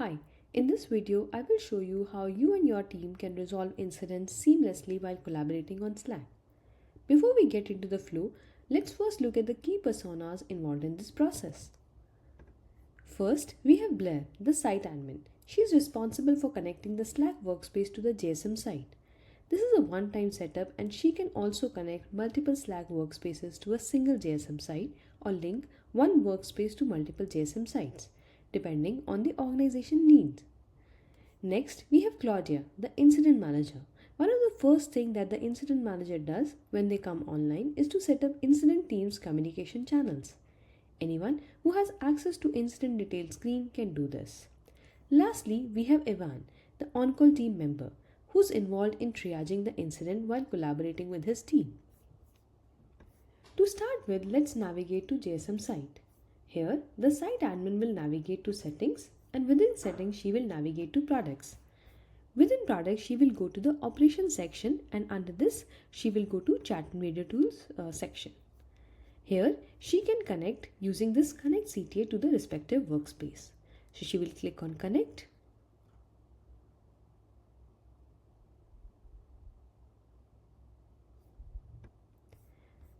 Hi, in this video, I will show you how you and your team can resolve incidents seamlessly while collaborating on Slack. Before we get into the flow, let's first look at the key personas involved in this process. First, we have Blair, the site admin. She is responsible for connecting the Slack workspace to the JSM site. This is a one-time setup and she can also connect multiple Slack workspaces to a single JSM site or link one workspace to multiple JSM sites, depending on the organization needs. Next, we have Claudia, the incident manager. One of the first things that the incident manager does when they come online is to set up incident teams communication channels. Anyone who has access to incident detail screen can do this. Lastly, we have Evan, the on-call team member, who's involved in triaging the incident while collaborating with his team. To start with, let's navigate to JSM site. Here, the site admin will navigate to settings, and within settings, she will navigate to products. Within products, she will go to the operations section, and under this, she will go to chat and video tools section. Here, she can connect using this connect CTA to the respective workspace. So she will click on connect.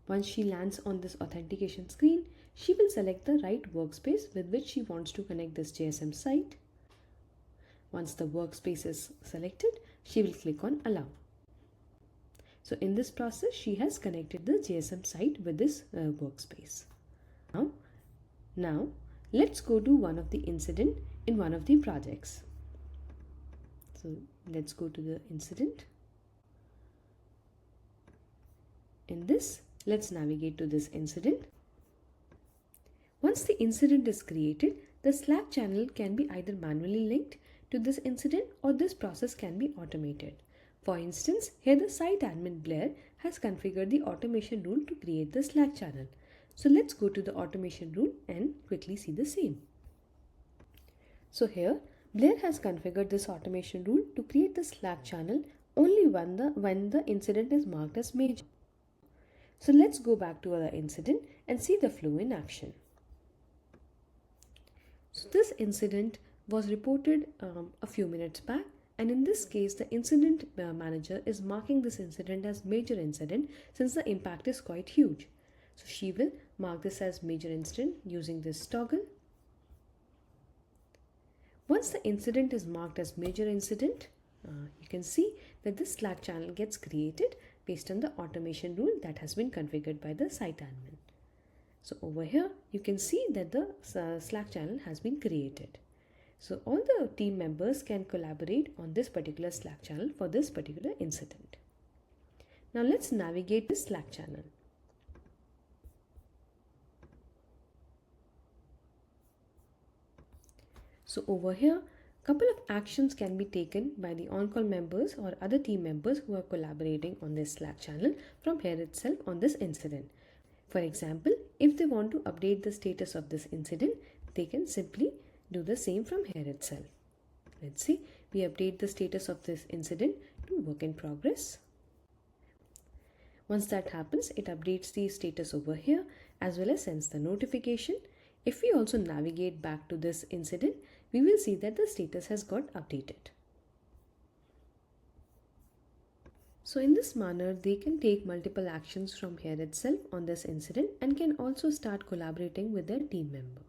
Once she lands on this authentication screen, she will select the right workspace with which she wants to connect this JSM site. Once the workspace is selected, she will click on allow. So in this process, she has connected the JSM site with this workspace. Now, let's go to one of the incident in one of the projects. So let's go to the incident. In this, let's navigate to this incident. Once the incident is created, the Slack channel can be either manually linked to this incident or this process can be automated. For instance, here the site admin Blair has configured the automation rule to create the Slack channel. So let's go to the automation rule and quickly see the same. So here, Blair has configured this automation rule to create the Slack channel only when the incident is marked as major. So let's go back to our incident and see the flow in action. So this incident was reported a few minutes back, and in this case the incident manager is marking this incident as major incident since the impact is quite huge. So she will mark this as major incident using this toggle. Once the incident is marked as major incident, you can see that this Slack channel gets created based on the automation rule that has been configured by the site admin. So over here, you can see that the Slack channel has been created. So all the team members can collaborate on this particular Slack channel for this particular incident. Now let's navigate this Slack channel. So over here, couple of actions can be taken by the on-call members or other team members who are collaborating on this Slack channel from here itself on this incident. For example, if they want to update the status of this incident, they can simply do the same from here itself. Let's see, we update the status of this incident to work in progress. Once that happens, it updates the status over here as well as sends the notification. If we also navigate back to this incident, we will see that the status has got updated. So in this manner, they can take multiple actions from here itself on this incident and can also start collaborating with their team member.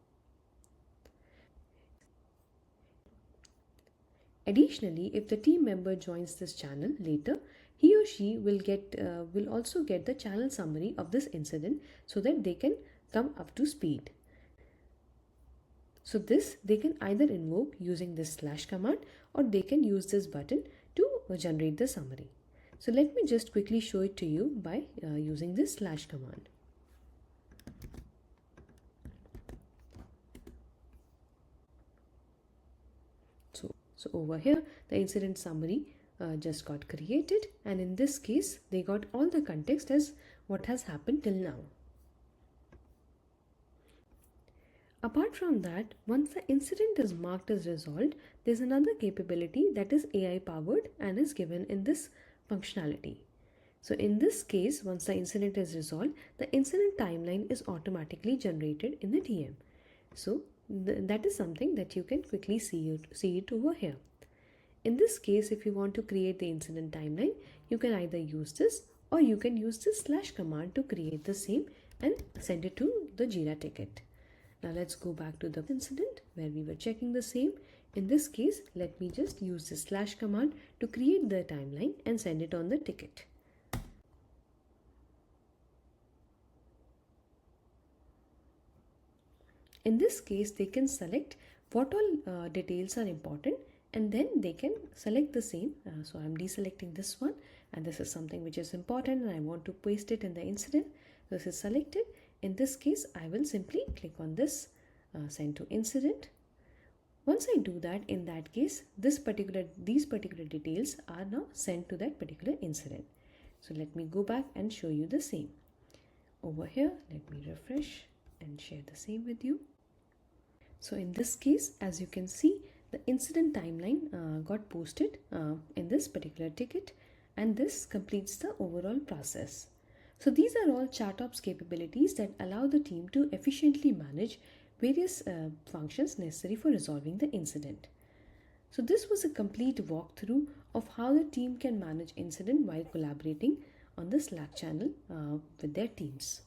Additionally, if the team member joins this channel later, he or she will also get the channel summary of this incident so that they can come up to speed. So this they can either invoke using this / command or they can use this button to generate the summary. So let me just quickly show it to you by using this / command. So over here, the incident summary just got created, and in this case, they got all the context as what has happened till now. Apart from that, once the incident is marked as resolved, there's another capability that is AI powered and is given in this functionality. So in this case, once the incident is resolved, the incident timeline is automatically generated in the TM. So that is something that you can quickly see it over here. In this case, if you want to create the incident timeline, you can either use this or you can use this slash command to create the same and send it to the Jira ticket. Now let's go back to the incident where we were checking the same. In this case, let me just use the slash command to create the timeline and send it on the ticket. In this case, they can select what all details are important, and then they can select the same. So I'm deselecting this one, and this is something which is important and I want to paste it in the incident. This is selected. In this case, I will simply click on this send to incident. Once I do that, in that case, these particular details are now sent to that particular incident. So let me go back and show you the same. Over here, let me refresh and share the same with you. So in this case, as you can see, the incident timeline got posted in this particular ticket, and this completes the overall process. So these are all ChatOps capabilities that allow the team to efficiently manage various functions necessary for resolving the incident. So this was a complete walkthrough of how the team can manage incident while collaborating on the Slack channel with their teams.